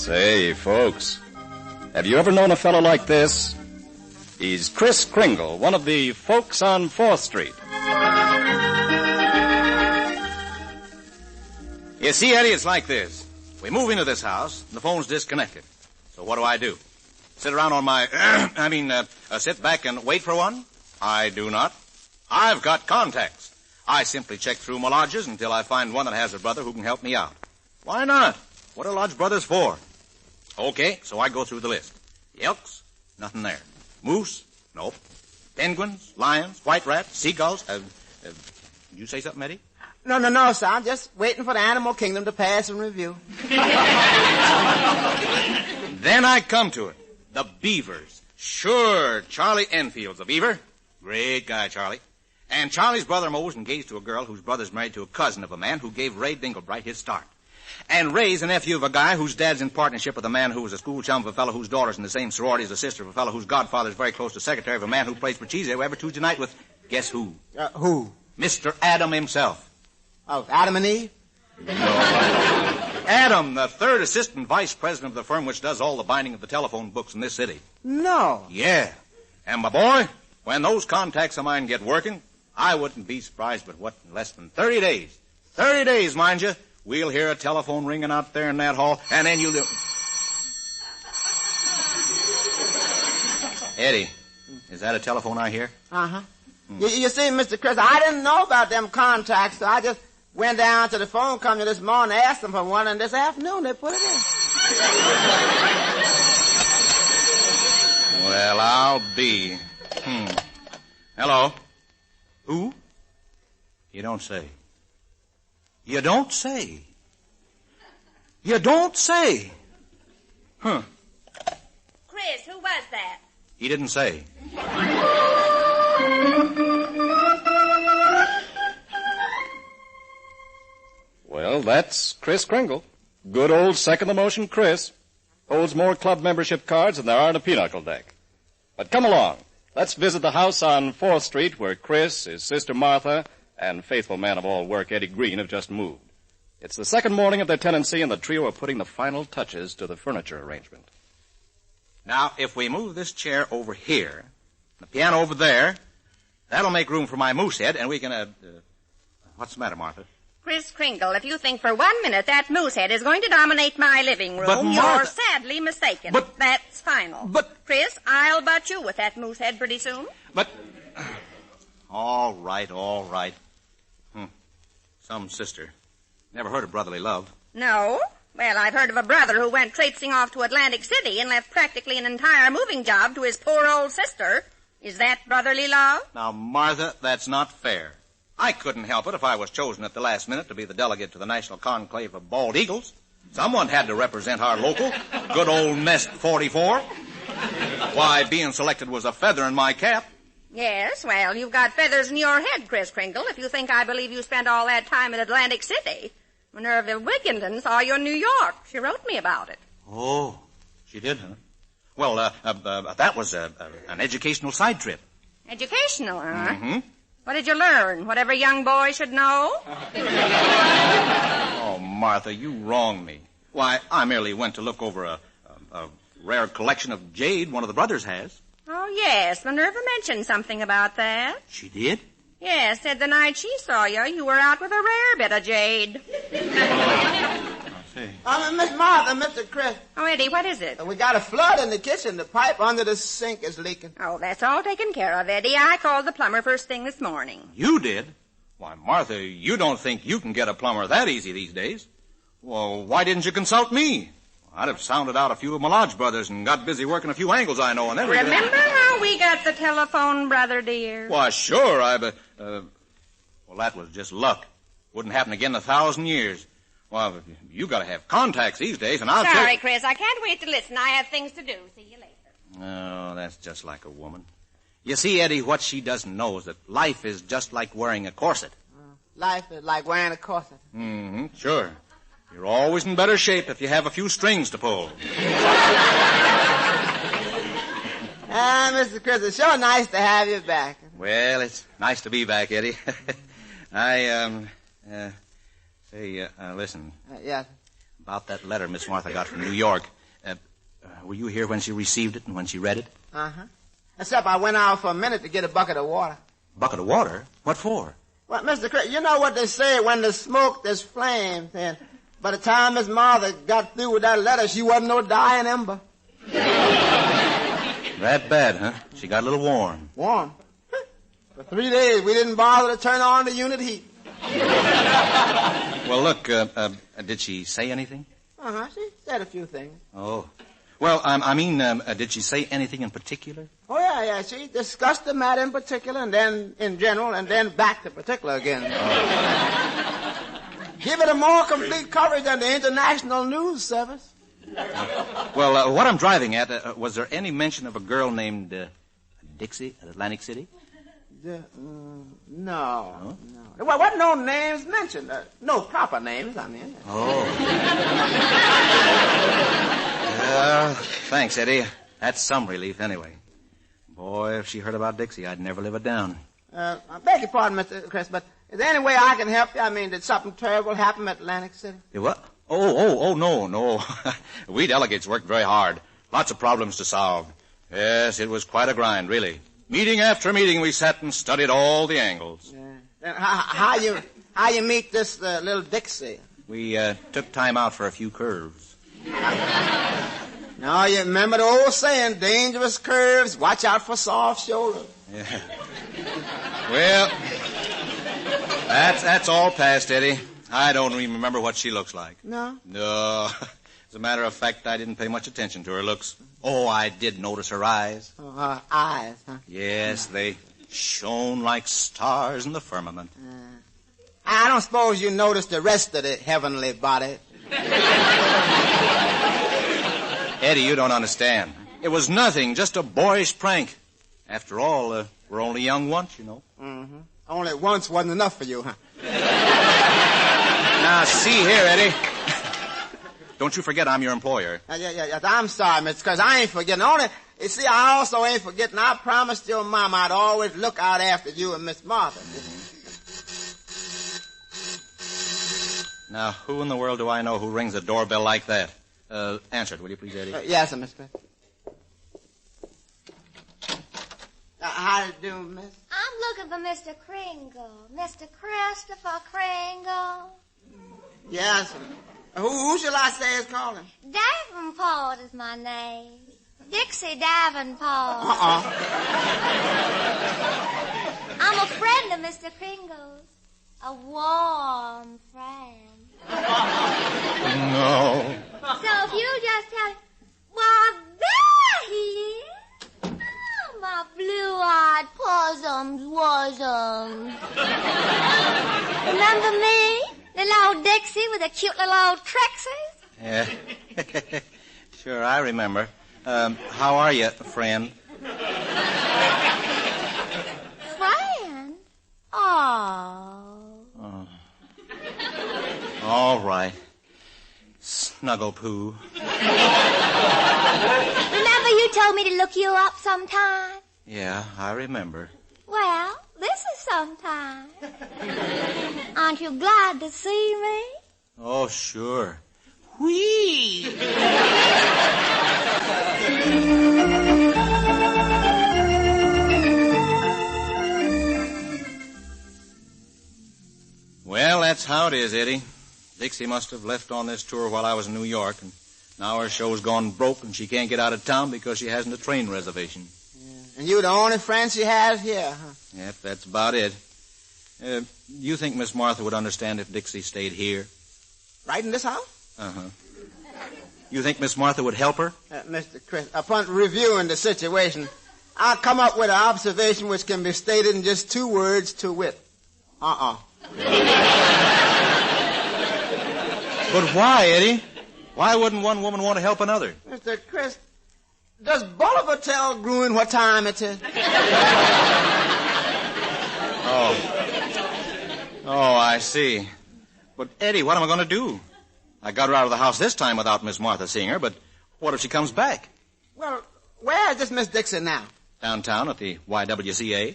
Say, folks, have you ever known a fellow like this? He's Kris Kringle, one of the folks on 4th Street. You see, Eddie, it's like this. We move into this house, and the phone's disconnected. So what do? Sit around on my... sit back and wait for one? I do not. I've got contacts. I simply check through my lodges until I find one that has a brother who can help me out. Why not? What are lodge brothers for? Okay, so I go through the list. The Elks? Nothing there. Moose? Nope. Penguins? Lions? White rats? Seagulls? Did you say something, Eddie? No, sir. I'm just waiting for the animal kingdom to pass in review. Then I come to it. The beavers. Sure, Charlie Enfield's a beaver. Great guy, Charlie. And Charlie's brother Mo's engaged to a girl whose brother's married to a cousin of a man who gave Ray Dinglebright his start. And Ray's a nephew of a guy whose dad's in partnership with a man who was a school chum of a fellow whose daughter's in the same sorority as the sister of a fellow whose godfather's very close to secretary of a man who plays for Cheese every Tuesday night with, guess who? Who? Mr. Adam himself. Oh, Adam and Eve? No. Adam, the third assistant vice president of the firm which does all the binding of the telephone books in this city. No. Yeah. And my boy, when those contacts of mine get working, I wouldn't be surprised, but in less than 30 days. 30 days, mind you. We'll hear a telephone ringing out there in that hall, and then you'll... Eddie, is that a telephone I hear? Uh-huh. You see, Mr. Chris, I didn't know about them contacts, so I just went down to the phone company this morning, asked them for one, and this afternoon they put it in. Well, I'll be... Hello? Who? You don't say. You don't say. You don't say. Huh. Chris, who was that? He didn't say. Well, that's Kris Kringle. Good old second-the-motion Chris. Holds more club membership cards than there are in a pinochle deck. But come along. Let's visit the house on 4th Street where Chris, his sister Martha, and faithful man of all work Eddie Green have just moved. It's the second morning of their tenancy, and the trio are putting the final touches to the furniture arrangement. Now, if we move this chair over here, the piano over there, that'll make room for my moose head, and we can, what's the matter, Martha? Kris Kringle, if you think for 1 minute that moose head is going to dominate my living room, but Martha... you're sadly mistaken. But... That's final. But... Chris, I'll butt you with that moose head pretty soon. But... All right. Some sister. Never heard of brotherly love. No? Well, I've heard of a brother who went traipsing off to Atlantic City and left practically an entire moving job to his poor old sister. Is that brotherly love? Now, Martha, that's not fair. I couldn't help it if I was chosen at the last minute to be the delegate to the National Conclave of Bald Eagles. Someone had to represent our local, good old Nest 44. Why, being selected was a feather in my cap. Yes, well, you've got feathers in your head, Kris Kringle, if you think I believe you spent all that time in Atlantic City. Minerva Wigginton saw you in New York. She wrote me about it. Oh, she did, huh? Well, that was an educational side trip. Educational, huh? Mm-hmm. What did you learn? What every young boy should know? Oh, Martha, you wrong me. Why, I merely went to look over a rare collection of jade one of the brothers has. Oh, yes. Minerva mentioned something about that. She did? Yes, said the night she saw you were out with a rare bit of jade. I see. Miss Martha, Mr. Chris. Oh, Eddie, what is it? We got a flood in the kitchen. The pipe under the sink is leaking. Oh, that's all taken care of, Eddie. I called the plumber first thing this morning. You did? Why, Martha, you don't think you can get a plumber that easy these days. Well, why didn't you consult me? I'd have sounded out a few of my lodge brothers and got busy working a few angles I know. And then remember how we got the telephone, brother dear? Why, sure, well, that was just luck. Wouldn't happen again in 1,000 years. Well, you got to have contacts these days, and I'll Sorry, Chris, I can't wait to listen. I have things to do. See you later. Oh, that's just like a woman. You see, Eddie, what she doesn't know is that life is just like wearing a corset. Life is like wearing a corset. Mm-hmm, sure. You're always in better shape if you have a few strings to pull. Mr. Chris, it's sure nice to have you back. Well, it's nice to be back, Eddie. Listen. Yes. About that letter Miss Martha got from New York. Were you here when she received it and when she read it? Uh-huh. Except I went out for a minute to get a bucket of water. Bucket of water? What for? Well, Mr. Chris, you know what they say, when there's smoke, there's flames. And by the time Miss Martha got through with that letter, she wasn't no dying ember. That bad, huh? She got a little warm. Warm? For 3 days, we didn't bother to turn on the unit heat. Well, look, did she say anything? Uh-huh, she said a few things. Oh. Well, did she say anything in particular? Oh, yeah, she discussed the matter in particular, and then in general, and then back to particular again. Give it a more complete coverage than the international news service. Well, what I'm driving at, was there any mention of a girl named Dixie at Atlantic City? No. Well, what no names mentioned? No proper names, I mean. Oh. Thanks, Eddie. That's some relief, anyway. Boy, if she heard about Dixie, I'd never live it down. I beg your pardon, Mr. Chris, but is there any way I can help you? I mean, did something terrible happen at Atlantic City? What? Oh, no. We delegates worked very hard. Lots of problems to solve. Yes, it was quite a grind, really. Meeting after meeting, we sat and studied all the angles. Yeah. How you meet this little Dixie? We took time out for a few curves. No, you remember the old saying, dangerous curves, watch out for soft shoulders. Yeah. Well, that's all past, Eddie. I don't even remember what she looks like. No? No. As a matter of fact, I didn't pay much attention to her looks. Oh, I did notice her eyes. Oh, her eyes, huh? Yes, they shone like stars in the firmament. I don't suppose you noticed the rest of the heavenly body. Eddie, you don't understand. It was nothing, just a boyish prank. After all, we're only young once, you know. Mm-hmm. Only once wasn't enough for you, huh? Now, see here, Eddie. Don't you forget I'm your employer. Yeah. I'm sorry, Mr. Chris. I ain't forgetting. You see, I also ain't forgetting. I promised your mom I'd always look out after you and Miss Martha. Now, who in the world do I know who rings a doorbell like that? Answer it, will you please, Eddie? Yes, sir, Miss Chris. How do you do, Miss? I'm looking for Mr. Kringle. Mr. Christopher Kringle. Yes, sir. Who shall I say is calling? Davenport is my name. Dixie Davenport. I'm a friend of Mr. Kringle's. A warm friend. No. So if you just tell him, well, there he is. Oh, my blue-eyed possums. Remember me? Little old Dixie with the cute little old Trixie? Yeah. Sure, I remember. How are you, friend? Friend? Oh. All right. Snuggle poo. Remember you told me to look you up sometime? Yeah, I remember. Well, this is sometime. Aren't you glad to see me? Oh, sure. Whee! Well, that's how it is, Eddie. Dixie must have left on this tour while I was in New York, and now her show's gone broke and she can't get out of town because she hasn't a train reservation. Yeah. And you're the only friend she has here, huh? Yep, that's about it. You think Miss Martha would understand if Dixie stayed here? Right in this house? Uh-huh. You think Miss Martha would help her? Mr. Chris, upon reviewing the situation, I'll come up with an observation which can be stated in just 2 words, to wit. But why, Eddie? Why wouldn't one woman want to help another? Mr. Chris, does Bolivar tell Gruen what time it is? Oh, I see. But, Eddie, what am I going to do? I got her out of the house this time without Miss Martha seeing her, but what if she comes back? Well, where is this Miss Dixon now? Downtown at the YWCA.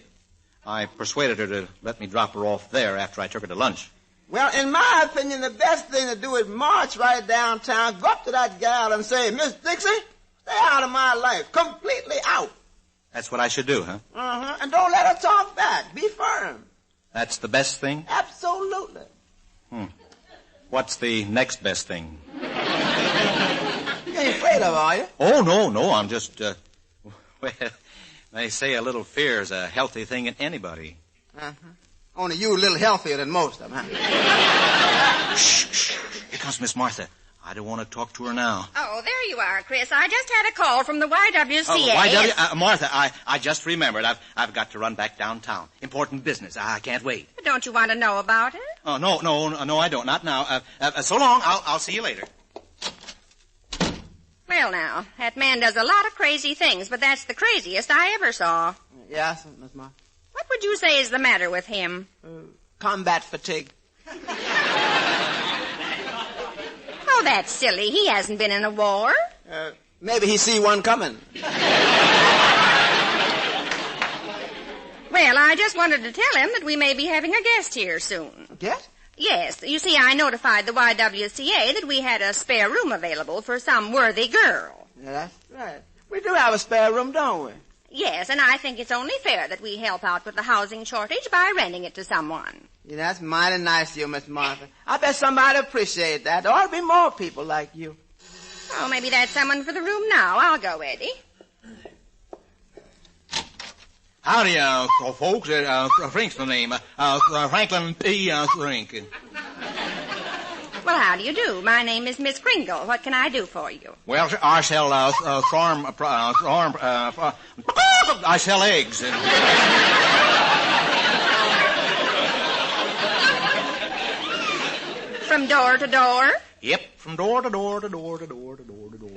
I persuaded her to let me drop her off there after I took her to lunch. Well, in my opinion, the best thing to do is march right downtown, go up to that gal and say, Miss Dixie, Stay out of my life. Completely out. That's what I should do, huh? Uh-huh. And don't let her talk back. Be firm. That's the best thing? Absolutely. What's the next best thing? You ain't afraid of her, are you? Oh, no. I'm just, well, they say a little fear is a healthy thing in anybody. Uh-huh. Only you a little healthier than most of them, huh? Shh. Here comes Miss Martha. I don't want to talk to her now. Oh, there you are, Chris. I just had a call from the YWCA. Oh, Martha, I just remembered. I've got to run back downtown. Important business. I can't wait. Don't you want to know about it? Oh, no, I don't. Not now. So long. I'll see you later. Well, now, that man does a lot of crazy things, but that's the craziest I ever saw. Yes, Miss Martha. What would you say is the matter with him? Combat fatigue. Oh, that's silly. He hasn't been in a war. Maybe he see one coming. Well, I just wanted to tell him that we may be having a guest here soon. Guest? Yes. You see, I notified the YWCA that we had a spare room available for some worthy girl. Yeah, that's right. We do have a spare room, don't we? Yes, and I think it's only fair that we help out with the housing shortage by renting it to someone. Yeah, that's mighty nice of you, Miss Martha. I bet somebody appreciate that. There ought to be more people like you. Oh, maybe that's someone for the room now. I'll go, Eddie. Howdy, folks. Frank's the name. Franklin P. Frank. Well, how do you do? My name is Miss Kringle. What can I do for you? Well, I sell I sell eggs. From door to door? Yep, from door to door to door to door to door to door.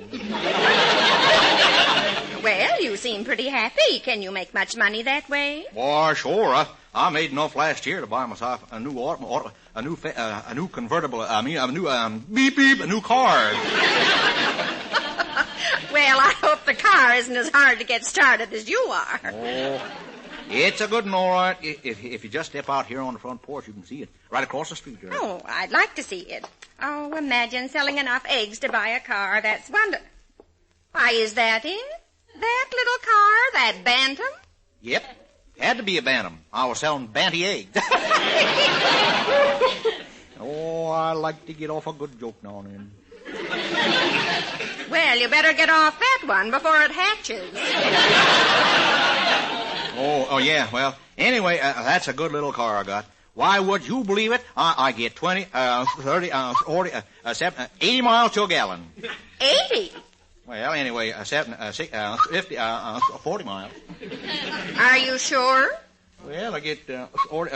Well, you seem pretty happy. Can you make much money that way? Why, sure. I made enough last year to buy myself a new convertible. A new car. Well, I hope the car isn't as hard to get started as you are. Oh, it's a good one, all right. If you just step out here on the front porch, you can see it right across the street there. Oh, I'd like to see it. Oh, imagine selling enough eggs to buy a car. That's wonderful. Why, is that it? That little car, that Bantam? Yep. Had to be a Bantam. I was selling Banty eggs. Oh, I like to get off a good joke now and then. Well, you better get off that one before it hatches. Oh, yeah. Well, anyway, that's a good little car I got. Why, would you believe it? I get 20, 30, 40, 80 miles to a gallon. 80? Well, anyway, 50, 40 miles. Are you sure? Well, I get 20,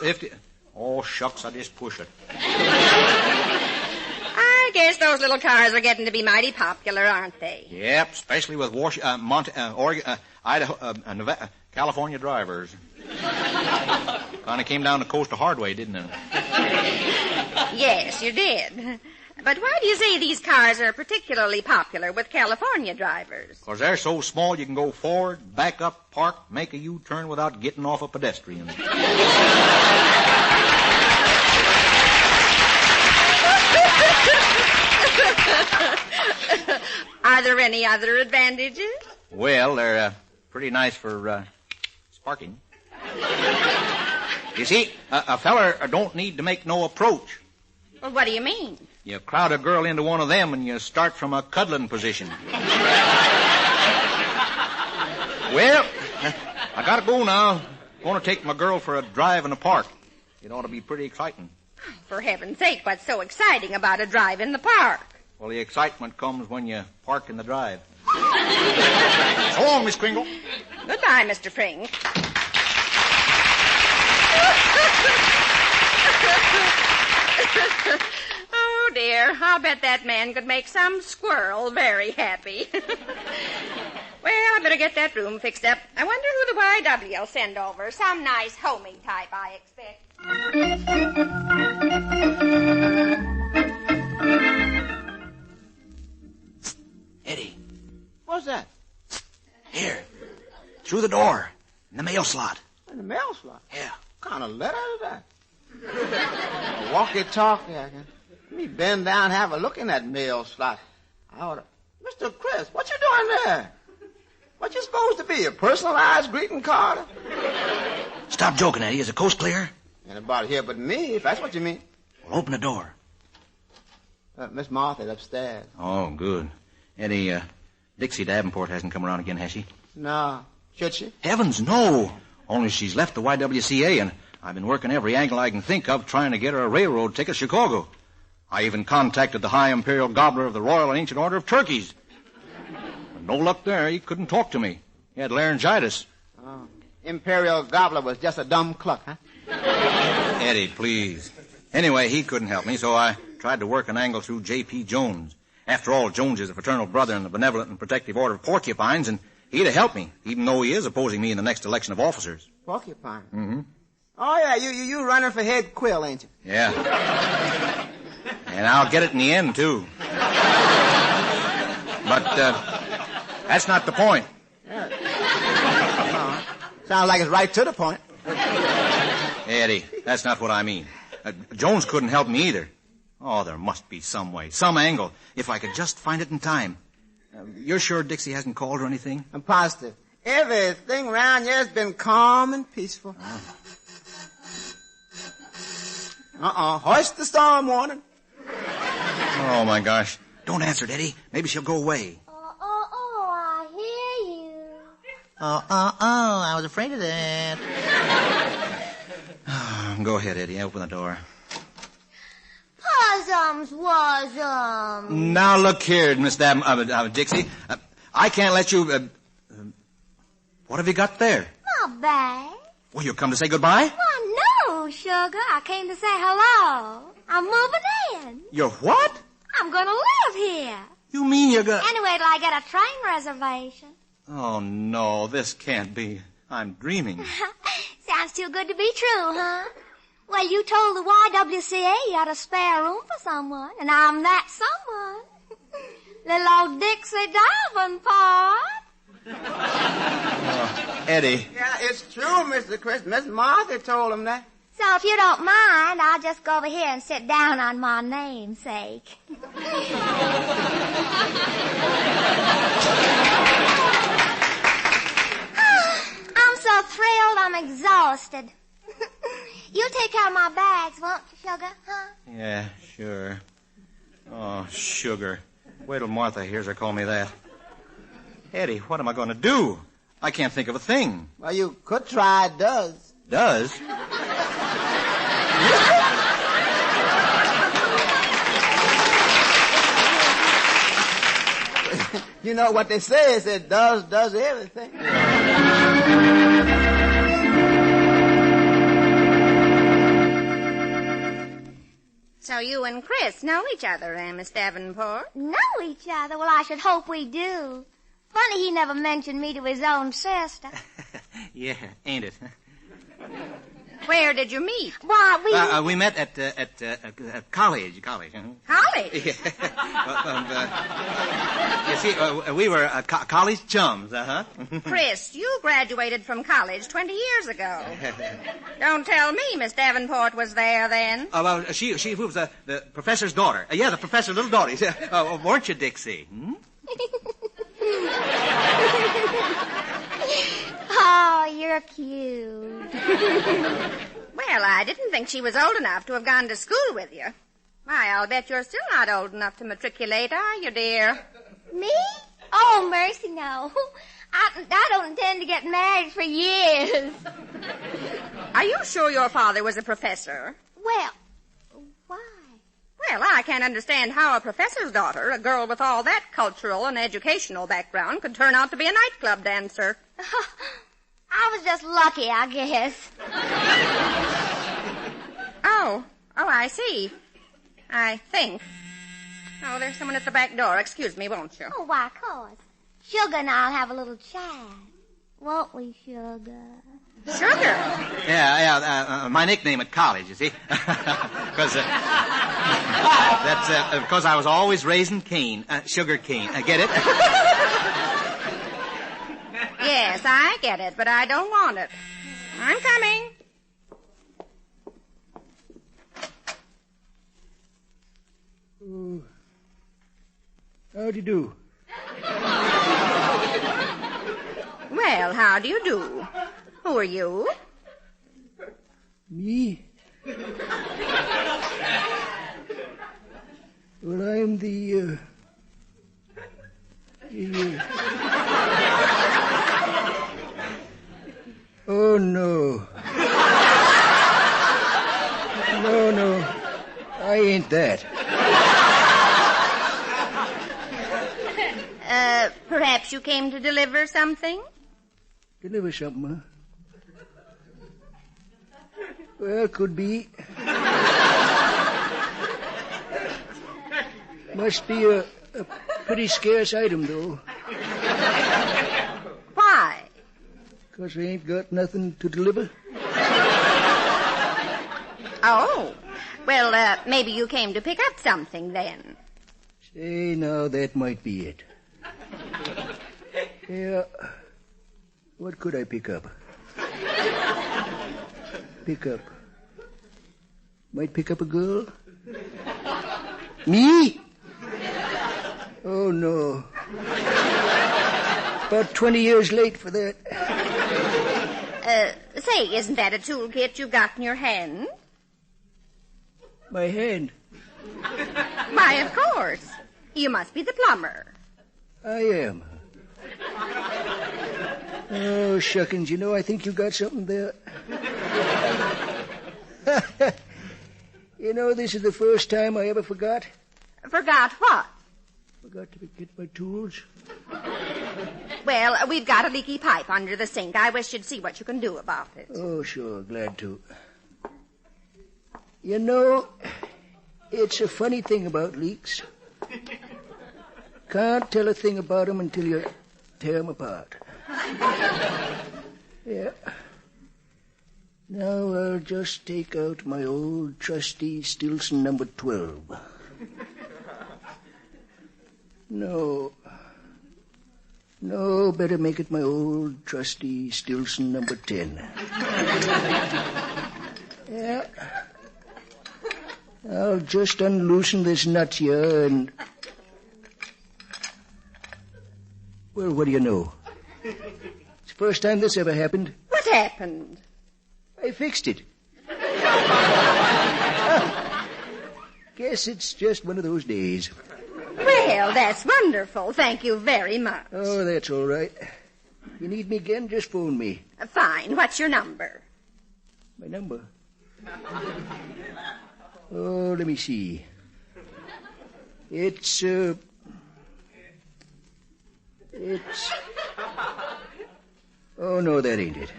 50. Oh, shucks, I just push it. I guess those little cars are getting to be mighty popular, aren't they? Yep, especially with Oregon, Idaho, Nevada, California drivers. Kind of came down the coast the hard way, didn't it? Yes, you did. But why do you say these cars are particularly popular with California drivers? Because they're so small you can go forward, back up, park, make a U-turn without getting off a pedestrian. Are there any other advantages? Well, they're pretty nice for sparking. You see, a feller don't need to make no approach. Well, what do you mean? You crowd a girl into one of them and you start from a cuddling position. Well, I gotta go now. Gonna take my girl for a drive in the park. It ought to be pretty exciting. For heaven's sake, what's so exciting about a drive in the park? Well, the excitement comes when you park in the drive. So long, Miss Kringle. Goodbye, Mr. Frink. Oh, dear. I'll bet that man could make some squirrel very happy. Well, I better get that room fixed up. I wonder who the YW will send over. Some nice homing type, I expect. Eddie. What's that? Here. Through the door. In the mail slot. In the mail slot? Yeah. What kind of letter is that? A walkie-talkie. Let me bend down and have a look in that mail slot. I ought to... Mr. Chris, what you doing there? What you supposed to be, a personalized greeting card? Stop joking, Eddie. Is the coast clear? Anybody here but me, if that's what you mean. Well, open the door. Miss Martha's upstairs. Oh, good. Eddie, Dixie Davenport hasn't come around again, has she? No. Should she? Heavens, no. Only she's left the YWCA, and I've been working every angle I can think of trying to get her a railroad ticket to Chicago. I even contacted the High Imperial Gobbler of the Royal and Ancient Order of Turkeys. But no luck there. He couldn't talk to me. He had laryngitis. Oh. Imperial Gobbler was just a dumb cluck, huh? Eddie, please. Anyway, he couldn't help me, so I tried to work an angle through J.P. Jones. After all, Jones is a fraternal brother in the Benevolent and Protective Order of Porcupines, and he'd have helped me, even though he is opposing me in the next election of officers. Porcupine? Mm-hmm. Oh, yeah, you running for head quill, ain't you? Yeah. And I'll get it in the end, too. But, that's not the point. Sounds like it's right to the point. Eddie, that's not what I mean. Jones couldn't help me either. Oh, there must be some way, some angle, if I could just find it in time. You're sure Dixie hasn't called or anything? I'm positive. Everything around here has been calm and peaceful. Hoist the storm warning. Oh, my gosh. Don't answer it, Eddie. Maybe she'll go away. I hear you. I was afraid of that. Go ahead, Eddie. Open the door. Possums, wasums. Now, look here, Miss Dixie. I can't let you... what have you got there? My bag. Well, you come to say goodbye? Why, no, sugar. I came to say hello. I'm moving in. You're what? I'm going to live here. You mean you're going... Anyway, till I get a train reservation. Oh, no, this can't be. I'm dreaming. Sounds too good to be true, huh? Well, you told the YWCA you had a spare room for someone, and I'm that someone. Little old Dixie Davenport. Eddie. Yeah, it's true, Mr. Chris. Miss Martha told him that. So if you don't mind, I'll just go over here and sit down on my namesake. I'm so thrilled, I'm exhausted. You take care of my bags, won't you, sugar, huh? Yeah, sure. Oh, sugar. Wait till Martha hears her call me that. Eddie, what am I going to do? I can't think of a thing. Well, you could try Does. Does? You know what they say is that does everything. So you and Chris know each other, Miss Davenport? Know each other? Well, I should hope we do. Funny he never mentioned me to his own sister. Yeah, ain't it? Where did you meet? Why, We met at college. College? Yeah. You see, we were college chums, Chris, you graduated from college 20 years ago. Don't tell me Miss Davenport was there then. Well, she was the professor's daughter. Yeah, the professor's little daughter. Weren't you, Dixie? Hmm? Oh, you're cute. Well, I didn't think she was old enough to have gone to school with you. Why, I'll bet you're still not old enough to matriculate, are you, dear? Me? Oh, mercy, no. I don't intend to get married for years. Are you sure your father was a professor? Well, why? Well, I can't understand how a professor's daughter, a girl with all that cultural and educational background, could turn out to be a nightclub dancer. I was just lucky, I guess. Oh, I see. I think. Oh, there's someone at the back door. Excuse me, won't you? Oh, why, of course. Sugar and I'll have a little chat. Won't we, Sugar? Sugar? Yeah, my nickname at college, you see. Because that's because I was always raising cane, sugar cane. Get it? Yes, I get it, but I don't want it. I'm coming. How'd you do? Well, how do you do? Who are you? Me? Well, I'm the Oh, no. No, I ain't that. Perhaps you came to deliver something? Deliver something, huh? Well, could be. Must be a pretty scarce item, though. Why? 'Cause I ain't got nothing to deliver. Oh. Well, maybe you came to pick up something then. Say, now, that might be it. Yeah. What could I pick up? Might pick up a girl? Me? Oh, no. About 20 years late for that. Say, isn't that a toolkit you've got in your hand? My hand? Why, of course. You must be the plumber. I am. Oh, shuckins, you know, I think you got something there. You know, this is the first time I ever forgot. Forgot what? Forgot to get my tools. Well, we've got a leaky pipe under the sink. I wish you'd see what you can do about it. Oh, sure, glad to. You know, it's a funny thing about leaks. Can't tell a thing about them until you tear them apart. Yeah. Now I'll just take out my old trusty Stilson number 12. No, better make it my old trusty Stilson number 10. Yeah. I'll just unloosen this nut here and... Well, what do you know? It's the first time this ever happened. What happened? I fixed it. Guess it's just one of those days. Well, that's wonderful. Thank you very much. Oh, that's all right. If you need me again, just phone me. Fine. What's your number? My number? Oh, let me see. It's... Oh, no, that ain't it.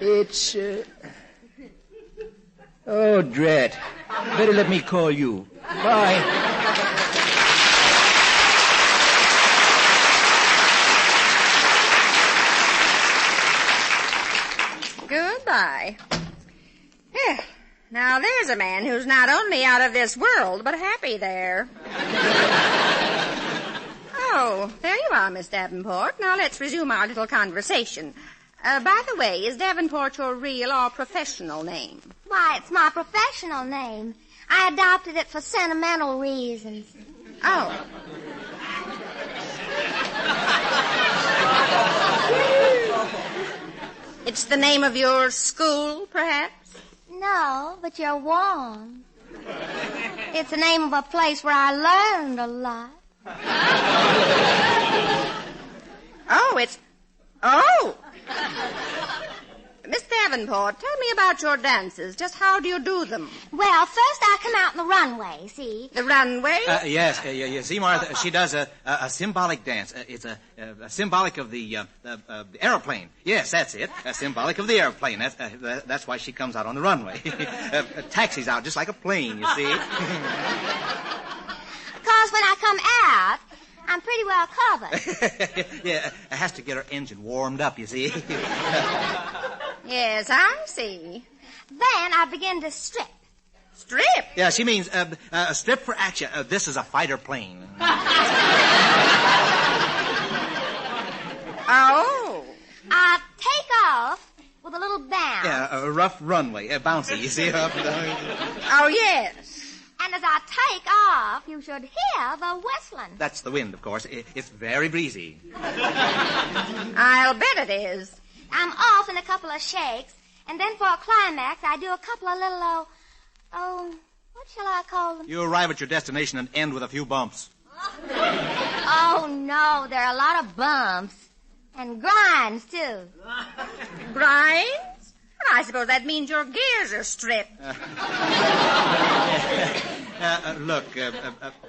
It's, Oh, drat. Better let me call you. Bye. Goodbye. Yeah. Now, there's a man who's not only out of this world, but happy there. Oh, there you are, Miss Davenport. Now, let's resume our little conversation. By the way, is Davenport your real or professional name? Why, it's my professional name. I adopted it for sentimental reasons. Oh. It's the name of your school, perhaps? No, but you're warm. It's the name of a place where I learned a lot. Oh! Miss Davenport, tell me about your dances. Just how do you do them? Well, first I come out in the runway, see? The runway? Yes. You see, Martha, she does a symbolic dance. It's a symbolic of the airplane. Yes, that's it. Symbolic of the airplane. That's why she comes out on the runway. Taxis out just like a plane, you see. Because when I come out, I'm pretty well covered. Yeah, it has to get her engine warmed up, you see. Yes, I see. Then I begin to strip. Strip? Yeah, she means strip for action. This is a fighter plane. Oh. I take off with a little bounce. Yeah, a rough runway, bouncy, you see. Oh, yes. And And as I take off, you should hear the whistling. That's the wind, of course. It's very breezy. I'll bet it is. I'm off in a couple of shakes, and then for a climax, I do a couple of little, what shall I call them? You arrive at your destination and end with a few bumps. Oh, no, there are a lot of bumps. And grinds, too. Grinds? Well, I suppose that means your gears are stripped. Look,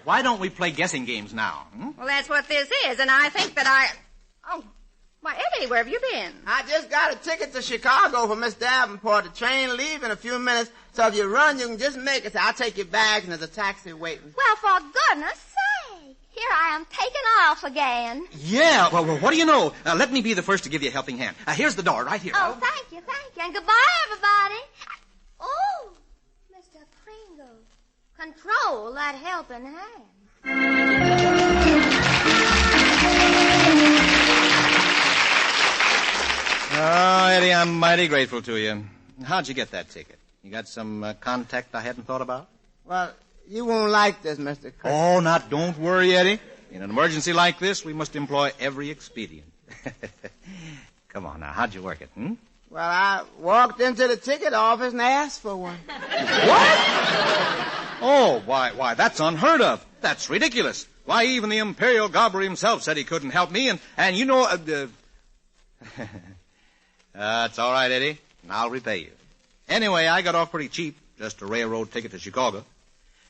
why don't we play guessing games now? Well, that's what this is, and I think that Oh, why, Eddie, where have you been? I just got a ticket to Chicago for Miss Davenport. The train leaves in a few minutes, so if you run, you can just make it. So I'll take your bags, and there's a taxi waiting. Well, for goodness sake, here I am taking off again. Yeah, well, what do you know? Let me be the first to give you a helping hand. Here's the door, right here. Oh, thank you, and goodbye, everybody. Oh, Mr. Pringle, control that helping hand. Oh, Eddie, I'm mighty grateful to you. How'd you get that ticket? You got some contact I hadn't thought about? Well, you won't like this, Mr. Chris. Oh, don't worry, Eddie. In an emergency like this, we must employ every expedient. Come on now, how'd you work it, Well, I walked into the ticket office and asked for one. What? Oh, why, that's unheard of. That's ridiculous. Why, even the Imperial Gobber himself said he couldn't help me, and you know... It's all right, Eddie, and I'll repay you. Anyway, I got off pretty cheap, just a railroad ticket to Chicago.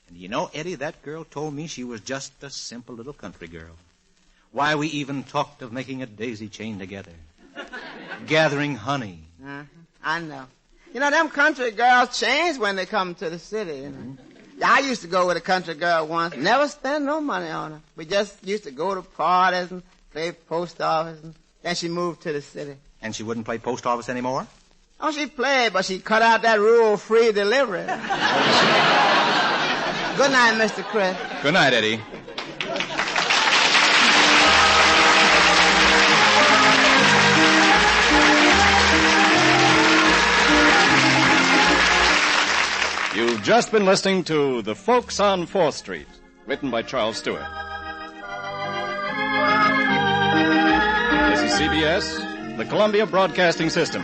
And you know, Eddie, that girl told me she was just a simple little country girl. Why, we even talked of making a daisy chain together. Gathering honey. I know. You know, them country girls change when they come to the city, you know. I used to go with a country girl once, never spend no money on her. We just used to go to parties and play post office, and then she moved to the city. And she wouldn't play post office anymore? Oh, she played, but she cut out that rural free delivery. Good night, Mr. Chris. Good night, Eddie. You've just been listening to The Folks on 4th Street, written by Charles Stewart. This is CBS, the Columbia Broadcasting System.